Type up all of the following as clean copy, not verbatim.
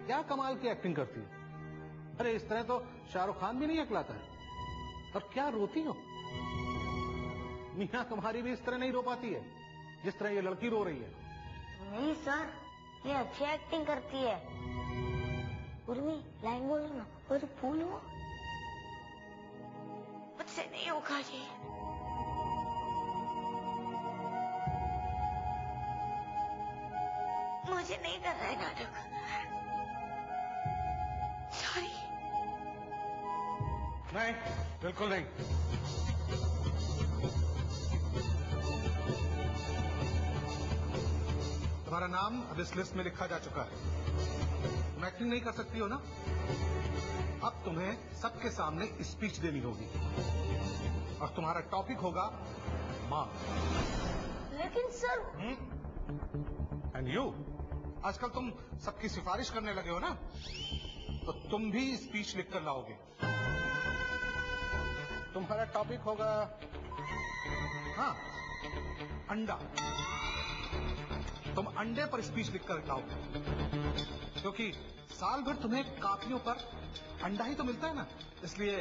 क्या कमाल की एक्टिंग करती है। अरे इस तरह तो शाहरुख खान भी नहीं अकलाता है। और क्या रोती हो? मीना कुमारी भी इस तरह नहीं रो पाती है जिस तरह ये लड़की रो रही है। नहीं सर, ये अच्छी एक्टिंग करती है। उर्मी लाइन बोलो ना, वो तो फूल हो। मुझसे नहीं होगा ये। मुझे नहीं करना है नाटक। सॉरी। नहीं, बिल्कुल नहीं। तुम्हारा नाम अब इस लिस्ट में लिखा जा चुका है। तुम एक्टिंग नहीं कर सकती हो ना? अब तुम्हें सबके सामने स्पीच देनी होगी और तुम्हारा टॉपिक होगा मां। लेकिन सर। एंड यू, आजकल तुम सबकी सिफारिश करने लगे हो ना, तो तुम भी स्पीच लिखकर लाओगे। तुम्हारा टॉपिक होगा हाँ, अंडा। तुम अंडे पर स्पीच लिखकर लाओगे, क्योंकि साल भर तुम्हें कापियों पर अंडा ही तो मिलता है ना, इसलिए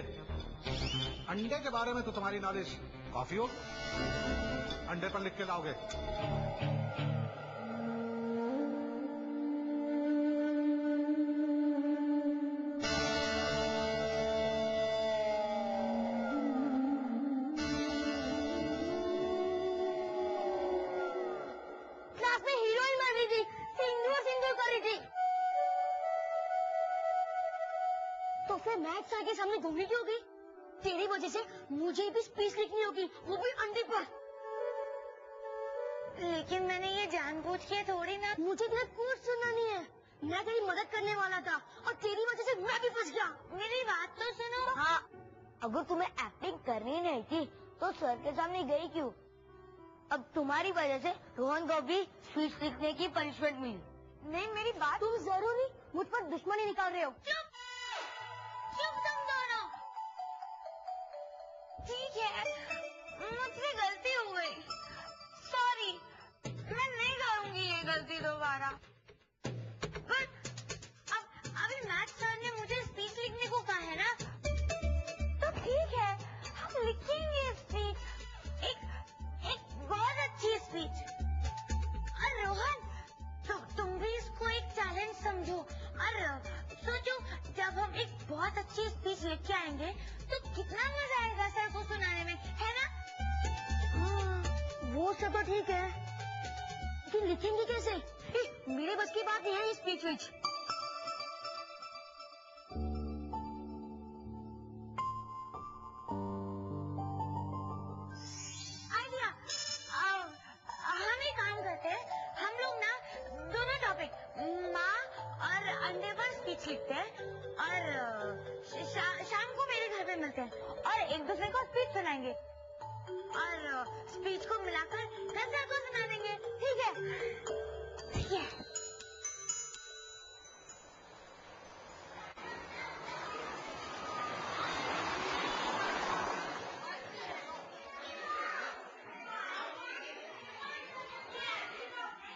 अंडे के बारे में तो तुम्हारी नॉलेज काफी हो। अंडे पर लिख के लाओगे। तो फिर मैथ सर के सामने घूमने की होगी। तेरी वजह से मुझे भी स्पीच लिखनी होगी, वो भी अंडे पर। लेकिन मैंने ये जानबूझ के थोड़ी ना। मुझे तेरा कुछ सुनना नहीं है। मैं तेरी मदद करने वाला था और तेरी वजह से मैं भी फंस गया। मेरी बात तो सुनो। हाँ, अगर तुम्हें एक्टिंग करनी नहीं थी तो सर के सामने गई क्यों? अब तुम्हारी वजह से रोहन को भी स्पीच लिखने की पनिशमेंट मिली। नहीं, मेरी बात। तुम जरूर नहीं मुझ पर दुश्मनी निकाल रहे हो। चुप तुम दोनों। ठीक है, मुझसे गलती हो गई। सॉरी, मैं नहीं करूंगी ये गलती दोबारा। पर अभी मैथ सर ने मुझे स्पीच लिखने को कहा है ना, तो ठीक है, हम लिखेंगे स्पीच। एक बहुत अच्छी स्पीच। और रोहन, तुम भी इसको एक चैलेंज समझो और सोचो, जब हम एक बहुत अच्छी स्पीच लिख के आएंगे तो कितना मजा आएगा सर को सुनाने में, है ना? हाँ, वो सब तो ठीक है, लेकिन लिखेंगे कैसे? मेरे बस की बात नहीं है ये स्पीच विच। आइडिया। हम एक काम करते हैं, हम लोग ना दोनों टॉपिक माँ और अंडे पर स्पीच लिखते हैं और शाम को मेरे घर पे मिलते हैं और एक दूसरे को स्पीच सुनाएंगे और स्पीच को मिलाकर सर को सुना देंगे। ठीक है? ठीक है।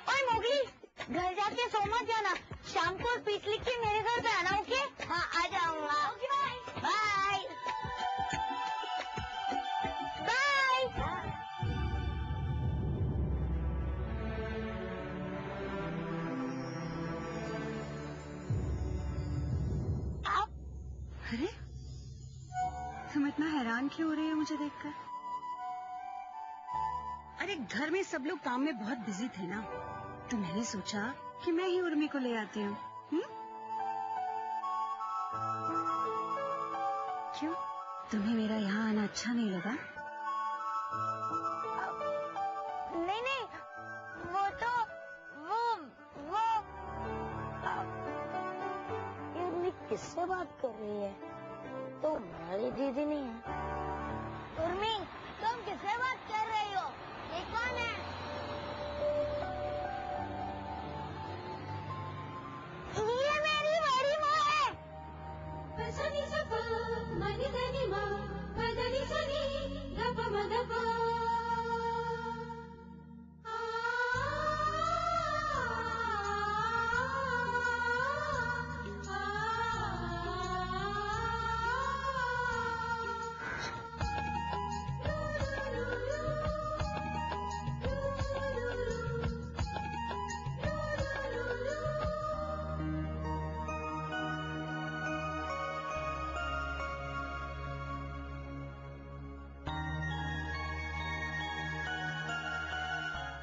ओए मोगली, घर जाके सो मत जाना। शाम को स्पीच लिख के मेरे घर पे आना। ओके? हाँ, आ जाऊंगा। Okay, bye bye bye. अरे, तुम इतना हैरान क्यों हो रही हो मुझे देखकर? अरे घर में सब लोग काम में बहुत बिजी थे ना, तो मैंने सोचा कि मैं ही उर्मी को ले आती हूँ। क्यों, तुम्हें मेरा यहाँ आना अच्छा नहीं लगा? नहीं, वो तो वो उर्मी किससे बात कर रही है? तो हमारी दीदी नहीं है। उर्मी, तुम किससे बात कर रही हो? ये कौन है? ये मेरी बड़ी माँ है। सनी सपा मनी धनी माँ मदनी सनी दप मदपा।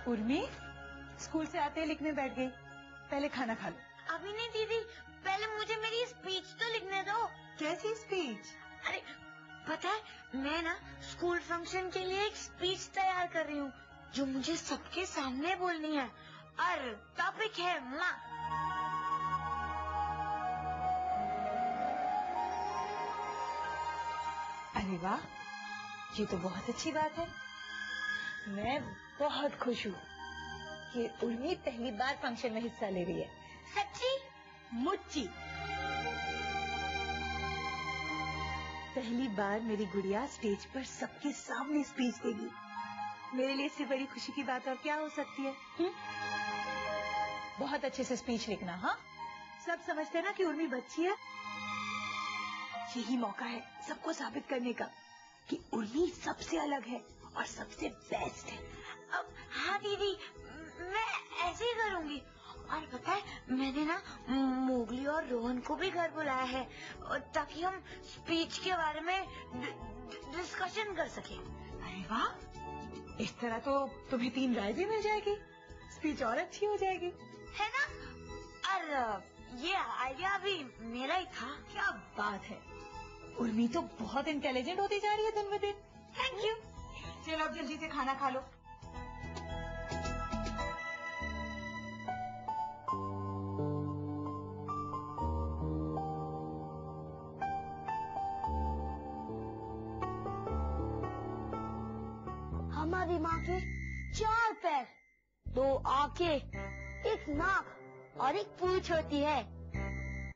उर्मी स्कूल से आते ही लिखने बैठ गई। पहले खाना खा लो। अभी नहीं दीदी, पहले मुझे मेरी स्पीच तो लिखने दो। कैसी स्पीच? अरे पता है, मैं ना स्कूल फंक्शन के लिए एक स्पीच तैयार कर रही हूँ जो मुझे सबके सामने बोलनी है, और टॉपिक है माँ। अरे वाह, ये तो बहुत अच्छी बात है। मैं बहुत खुश हूँ कि उर्मी पहली बार फंक्शन में हिस्सा ले रही है। सच्ची? मुच्ची। पहली बार मेरी गुड़िया स्टेज पर सबके सामने स्पीच देगी। मेरे लिए इससे बड़ी खुशी की बात और क्या हो सकती है? बहुत अच्छे से स्पीच लिखना। हाँ, सब समझते हैं ना कि उर्मी बच्ची है। यही मौका है सबको साबित करने का कि उर्मी सबसे अलग है और सबसे बेस्ट है। अब हाँ दीदी, मैं ऐसे ही करूँगी। और पता है, मैंने ना मोगली और रोहन को भी घर बुलाया है ताकि हम स्पीच के बारे में डिस्कशन कर सकें। अरे वाह, इस तरह तो तुम्हें 3 राय भी मिल जाएगी, स्पीच और अच्छी हो जाएगी, है ना? और ये आइडिया भी मेरा ही था। क्या बात है। उर्मी तो बहुत इंटेलिजेंट होती जा रही है दिन ब दिन। Thank you. चलो अब जल्दी से खाना खा लो। हमारी माँ के 4 पैर, 2 आंखें, 1 नाक और 1 पूंछ होती है।